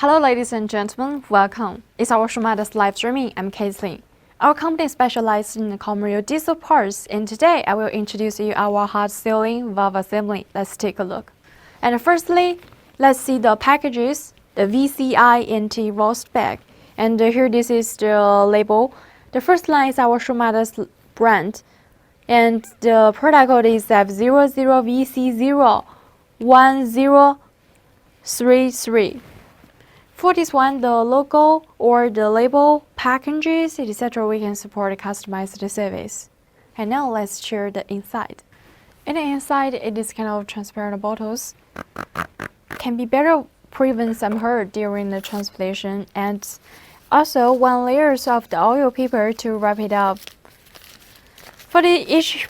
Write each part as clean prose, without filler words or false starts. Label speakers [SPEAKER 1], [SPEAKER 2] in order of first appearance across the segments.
[SPEAKER 1] Hello ladies and gentlemen, welcome. It's our Shumatt's live streaming. I'm Caitlin. Our company specializes in commercial diesel parts, and today I will introduce you our hot sealing valve assembly. Let's take a look. And firstly, let's see the packages, the VCI roast bag. And here this is the label. The first line is our Shumatt's brand, and the product code is F00VC01033. For this one, the logo or the label, packages, etc., we can support customized service. And now let's share the inside. In the inside, it is kind of transparent bottles. Can be better prevent some hurt during the transportation, and also 1 layer of the oil paper to wrap it up. For each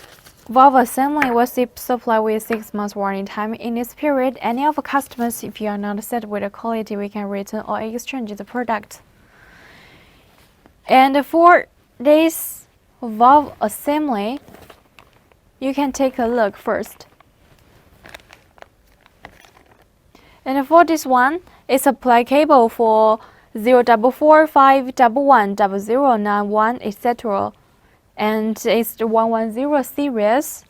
[SPEAKER 1] valve assembly was supplied with 6 months warranty time. In this period, any of the customers, if you are not satisfied with the quality, we can return or exchange the product. And for this valve assembly, you can take a look first. And for this one, it's a plug cable for 04451110091, etc. And it's the 110 series,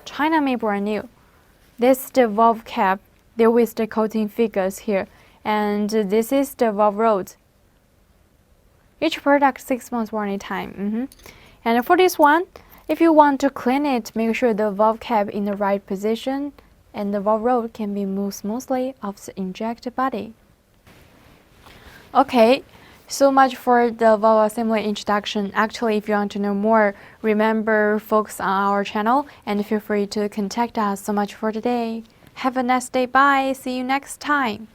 [SPEAKER 1] China made brand new. This is the valve cap, there with the coating figures here, and this is the valve rod. Each product 6 months warranty time. And for this one, if you want to clean it, make sure the valve cap in the right position, and the valve rod can be moved smoothly off the injector body. Okay. So much for the valve assembly introduction. Actually, if you want to know more, remember focus on our channel and feel free to contact us. So much for today. Have a nice day. Bye. See you next time.